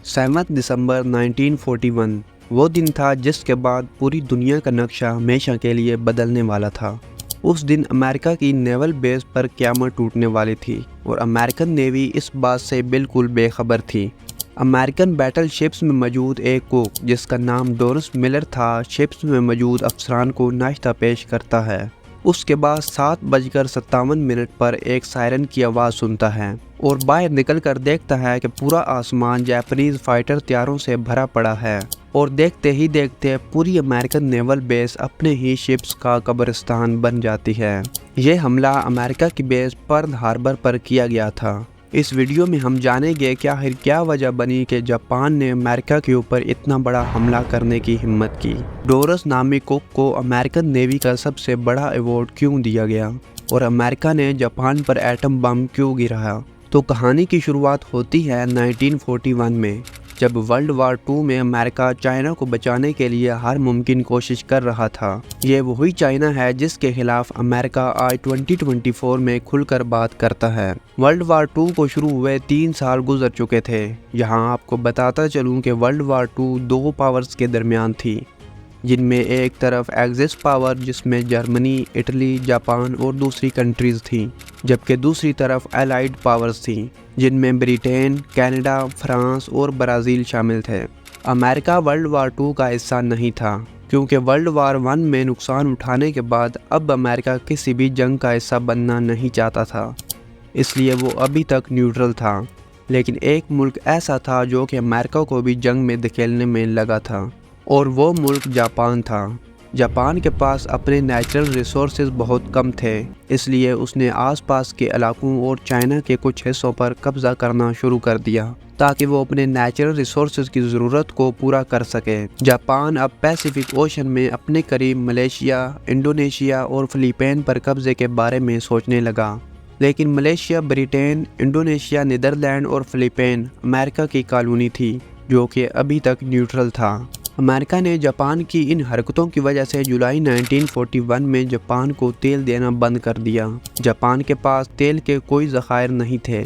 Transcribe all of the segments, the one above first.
7 दिसंबर 1941 वो दिन था जिसके बाद पूरी दुनिया का नक्शा हमेशा के लिए बदलने वाला था। उस दिन अमेरिका की नेवल बेस पर क़यामत टूटने वाली थी और अमेरिकन नेवी इस बात से बिल्कुल बेखबर थी। अमेरिकन बैटल शिप्स में मौजूद एक कुक जिसका नाम डोरिस मिलर था, शिप्स में मौजूद अफसरान को नाश्ता पेश करता है। उसके बाद 7:57 पर एक सायरन की आवाज़ सुनता है और बाहर निकलकर देखता है कि पूरा आसमान जापानीज फाइटर तैयारों से भरा पड़ा है और देखते ही देखते पूरी अमेरिकन नेवल बेस अपने ही शिप्स का कब्रिस्तान बन जाती है। ये हमला अमेरिका की बेस पर्ल हार्बर पर किया गया था। इस वीडियो में हम जानेंगे कि आखिर क्या वजह बनी कि जापान ने अमेरिका के ऊपर इतना बड़ा हमला करने की हिम्मत की। डोरिस नामी कुक को अमेरिकन नेवी का सबसे बड़ा अवार्ड क्यों दिया गया और अमेरिका ने जापान पर एटम बम क्यों गिराया। तो कहानी की शुरुआत होती है 1941 में, जब वर्ल्ड वार 2 में अमेरिका चाइना को बचाने के लिए हर मुमकिन कोशिश कर रहा था। ये वही चाइना है जिसके खिलाफ अमेरिका आज 2024 में खुलकर बात करता है। वर्ल्ड वार 2 को शुरू हुए 3 साल गुजर चुके थे। यहाँ आपको बताता चलूँ कि वर्ल्ड वार 2 दो पावर्स के दरमियान थी, जिनमें एक तरफ एक्सिस पावर जिसमें जर्मनी, इटली, जापान और दूसरी कंट्रीज़ थीं, जबकि दूसरी तरफ एलाइड पावर्स थीं जिनमें ब्रिटेन, कनाडा, फ्रांस और ब्राज़ील शामिल थे। अमेरिका वर्ल्ड वार 2 का हिस्सा नहीं था क्योंकि वर्ल्ड वार 1 में नुकसान उठाने के बाद अब अमेरिका किसी भी जंग का हिस्सा बनना नहीं चाहता था, इसलिए वो अभी तक न्यूट्रल था। लेकिन एक मुल्क ऐसा था जो कि अमेरिका को भी जंग में धकेलने में लगा था और वो मुल्क जापान था। जापान के पास अपने नेचुरल रिसोर्सेज बहुत कम थे, इसलिए उसने आसपास के इलाकों और चाइना के कुछ हिस्सों पर कब्जा करना शुरू कर दिया ताकि वो अपने नेचुरल रिसोर्सेज की ज़रूरत को पूरा कर सके। जापान अब पैसिफिक ओशन में अपने करीब मलेशिया, इंडोनेशिया और फिलीपीन पर कब्जे के बारे में सोचने लगा। लेकिन मलेशिया, ब्रिटेन, इंडोनेशिया, नीदरलैंड और फिलीपीन अमेरिका की कॉलोनी थी जो कि अभी तक न्यूट्रल था। अमेरिका ने जापान की इन हरकतों की वजह से जुलाई 1941 में जापान को तेल देना बंद कर दिया। जापान के पास तेल के कोई ज़खायर नहीं थे,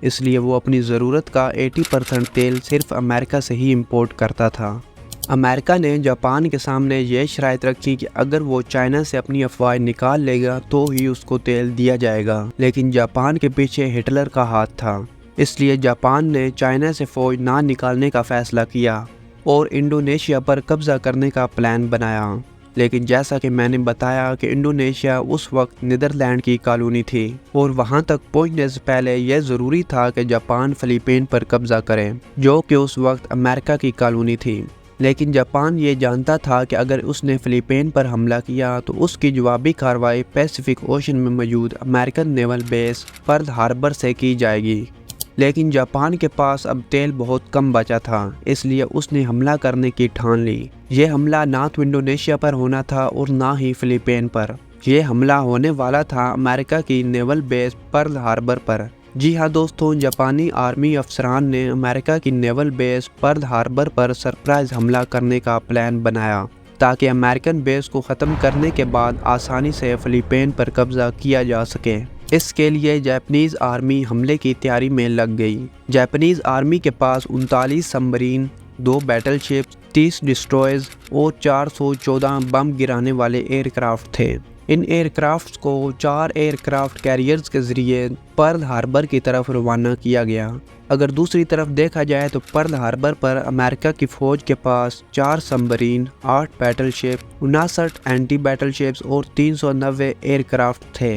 इसलिए वो अपनी ज़रूरत का 80% तेल सिर्फ अमेरिका से ही इंपोर्ट करता था। अमेरिका ने जापान के सामने ये शराइत रखी कि अगर वो चाइना से अपनी अफवाह निकाल लेगा तो ही उसको तेल दिया जाएगा। लेकिन जापान के पीछे हिटलर का हाथ था, इसलिए जापान ने चाइना से फ़ौज ना निकालने का फ़ैसला किया और इंडोनेशिया पर कब्ज़ा करने का प्लान बनाया। लेकिन जैसा कि मैंने बताया कि इंडोनेशिया उस वक्त नीदरलैंड की कॉलोनी थी और वहां तक पहुंचने से पहले यह ज़रूरी था कि जापान फिलीपीन पर कब्ज़ा करे, जो कि उस वक्त अमेरिका की कॉलोनी थी। लेकिन जापान ये जानता था कि अगर उसने फिलीपीन पर हमला किया तो उसकी जवाबी कार्रवाई पैसिफिक ओशन में मौजूद American naval base Pearl Harbor से की जाएगी। लेकिन जापान के पास अब तेल बहुत कम बचा था, इसलिए उसने हमला करने की ठान ली। ये हमला ना तो इंडोनेशिया पर होना था और ना ही फिलीपीन पर। यह हमला होने वाला था अमेरिका की नेवल बेस पर्ल हार्बर पर। जी हाँ दोस्तों, जापानी आर्मी अफसरान ने अमेरिका की नेवल बेस पर्ल हार्बर पर सरप्राइज हमला करने का प्लान बनाया ताकि अमेरिकन बेस को ख़त्म करने के बाद आसानी से फिलीपीन पर कब्ज़ा किया जा सके। इसके लिए जापानीज़ आर्मी हमले की तैयारी में लग गई। जापानीज़ आर्मी के पास 39 सबमरीन, 2 बैटल शिप्स, 30 डिस्ट्रॉयर्स और 414 बम गिराने वाले एयरक्राफ्ट थे। इन एयरक्राफ्ट्स को 4 एयरक्राफ्ट कैरियर्स के ज़रिए पर्ल हार्बर की तरफ रवाना किया गया। अगर दूसरी तरफ देखा जाए तो पर्ल हार्बर पर अमेरिका की फ़ौज के पास 4 submarine, 8 battle ship, 59 anti battle ships और 390 एयरक्राफ्ट थे।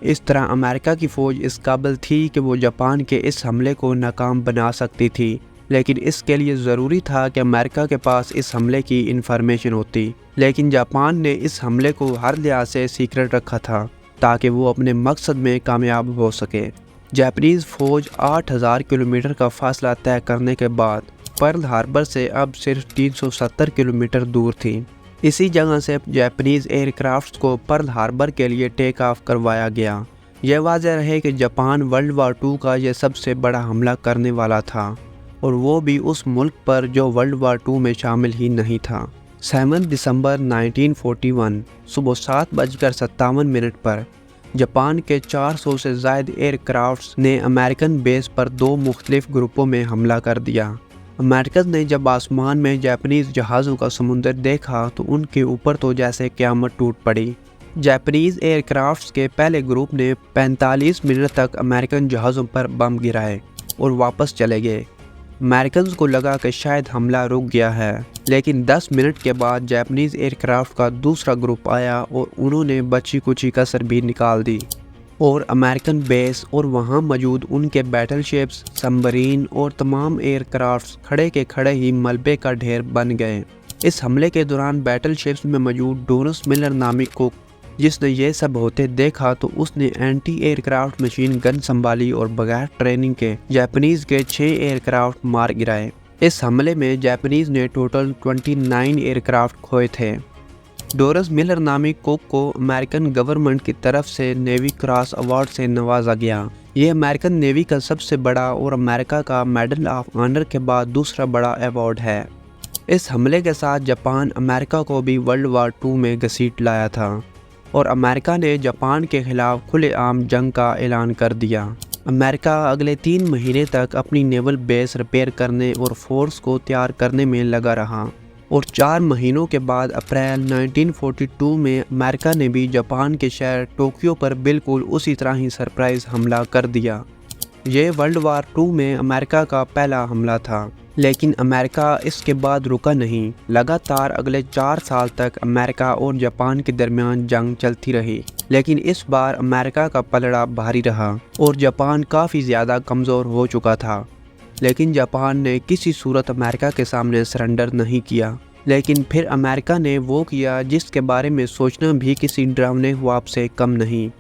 इस तरह अमेरिका की फ़ौज इस काबिल थी कि वो जापान के इस हमले को नाकाम बना सकती थी, लेकिन इसके लिए ज़रूरी था कि अमेरिका के पास इस हमले की इन्फॉर्मेशन होती। लेकिन जापान ने इस हमले को हर लिहाज से सीक्रेट रखा था ताकि वो अपने मकसद में कामयाब हो सके। जापानीज़ फ़ौज 8000 किलोमीटर का फासला तय करने के बाद पर्ल हार्बर से अब सिर्फ 370 किलोमीटर दूर थी। इसी जगह से जापानीज़ एयरक्राफ्ट्स को पर्ल हार्बर के लिए टेक ऑफ करवाया गया। यह वाज़ेह रहे कि जापान वर्ल्ड वार 2 का यह सबसे बड़ा हमला करने वाला था और वो भी उस मुल्क पर जो वर्ल्ड वार 2 में शामिल ही नहीं था। 7 दिसंबर 1941 सुबह 7:57 पर जापान के 400 से ज़ायद एयरक्राफ्ट्स ने अमेरिकन बेस पर 2 मुख्तलिफ ग्रुपों में हमला कर दिया। अमेरिकन ने जब आसमान में जापानीज जहाज़ों का समुंदर देखा तो उनके ऊपर तो जैसे क़यामत टूट पड़ी। जापानीज एयरक्राफ्ट्स के पहले ग्रुप ने 45 मिनट तक अमेरिकन जहाज़ों पर बम गिराए और वापस चले गए। अमेरिकन को लगा कि शायद हमला रुक गया है, लेकिन 10 मिनट के बाद जापानीज एयरक्राफ्ट का दूसरा ग्रुप आया और उन्होंने बची कुची कसर भी निकाल दी और अमेरिकन बेस और वहां मौजूद उनके बैटलशिप्स, सबमरीन और तमाम एयरक्राफ्ट्स खड़े के खड़े ही मलबे का ढेर बन गए। इस हमले के दौरान बैटलशिप्स में मौजूद डोरस मिलर नामिक कुक, जिसने ये सब होते देखा तो उसने एंटी एयरक्राफ्ट मशीन गन संभाली और बगैर ट्रेनिंग के जापानीज के 6 एयरक्राफ्ट मार गिराए। इस हमले में जापानीज ने टोटल 29 एयरक्राफ्ट खोए थे। डोरस मिलर नामिक कुक को अमेरिकन गवर्नमेंट की तरफ से नेवी क्रॉस अवार्ड से नवाजा गया। ये अमेरिकन नेवी का सबसे बड़ा और अमेरिका का मेडल ऑफ ऑनर के बाद दूसरा बड़ा अवार्ड है। इस हमले के साथ जापान अमेरिका को भी वर्ल्ड वार 2 में घसीट लाया था और अमेरिका ने जापान के खिलाफ खुलेआम जंग का ऐलान कर दिया। अमेरिका अगले 3 महीने तक अपनी नेवल बेस रिपेयर करने और फोर्स को तैयार करने में लगा रहा और 4 महीनों के बाद अप्रैल 1942 में अमेरिका ने भी जापान के शहर टोक्यो पर बिल्कुल उसी तरह ही सरप्राइज हमला कर दिया। ये वर्ल्ड वार 2 में अमेरिका का पहला हमला था, लेकिन अमेरिका इसके बाद रुका नहीं। लगातार अगले 4 साल तक अमेरिका और जापान के दरमियान जंग चलती रही, लेकिन इस बार अमेरिका का पलड़ा भारी रहा और जापान काफ़ी ज़्यादा कमज़ोर हो चुका था। लेकिन जापान ने किसी सूरत अमेरिका के सामने सरेंडर नहीं किया। लेकिन फिर अमेरिका ने वो किया जिसके बारे में सोचना भी किसी डरावने ख्वाब से कम नहीं।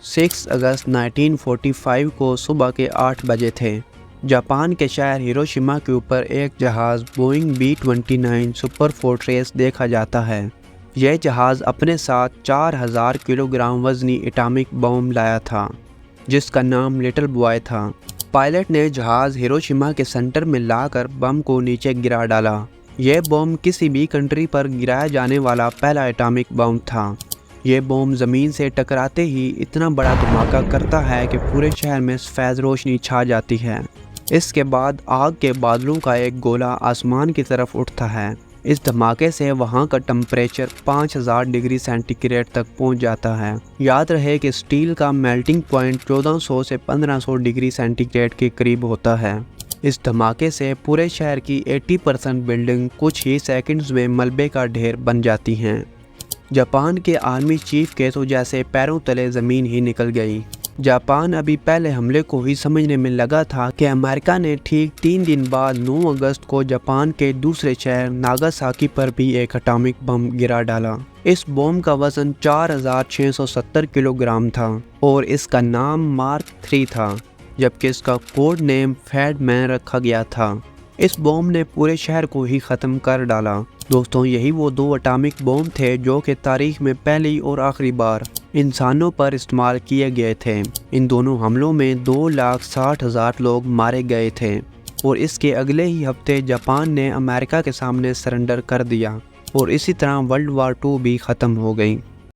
6 अगस्त 1945 को सुबह के 8 बजे थे। जापान के शहर हिरोशिमा के ऊपर एक जहाज़ बोइंग B-29 सुपर फोर्ट्रेस देखा जाता है। यह जहाज़ अपने साथ 4000 किलोग्राम वज़नी एटॉमिक बम लाया था, जिसका नाम लिटिल बॉय था। पायलट ने जहाज़ हिरोशिमा के सेंटर में लाकर बम को नीचे गिरा डाला। यह बम किसी भी कंट्री पर गिराया जाने वाला पहला एटॉमिक बम था। यह बम ज़मीन से टकराते ही इतना बड़ा धमाका करता है कि पूरे शहर में सफ़ेद रोशनी छा जाती है। इसके बाद आग के बादलों का एक गोला आसमान की तरफ उठता है। इस धमाके से वहाँ का टेम्परेचर 5000 डिग्री सेंटीग्रेड तक पहुँच जाता है। याद रहे कि स्टील का मेल्टिंग पॉइंट 1400 से 1500 डिग्री सेंटीग्रेड के करीब होता है। इस धमाके से पूरे शहर की 80% बिल्डिंग कुछ ही सेकंड्स में मलबे का ढेर बन जाती हैं। जापान के आर्मी चीफ के तो जैसे पैरों तले ज़मीन ही निकल गई। जापान अभी पहले हमले को ही समझने में लगा था कि अमेरिका ने ठीक 3 दिन बाद 9 अगस्त को जापान के दूसरे शहर नागासाकी पर भी एक एटॉमिक बम गिरा डाला। इस बम का वज़न 4670 किलोग्राम था और इसका नाम मार्क 3 था, जबकि इसका कोड नेम फैट मैन रखा गया था। इस बम ने पूरे शहर को ही ख़त्म कर डाला। दोस्तों, यही वो 2 एटॉमिक बम थे जो कि तारीख में पहली और आखिरी बार इंसानों पर इस्तेमाल किए गए थे। इन दोनों हमलों में 2,60,000 लोग मारे गए थे और इसके अगले ही हफ्ते जापान ने अमेरिका के सामने सरेंडर कर दिया और इसी तरह वर्ल्ड वार 2 भी ख़त्म हो गई।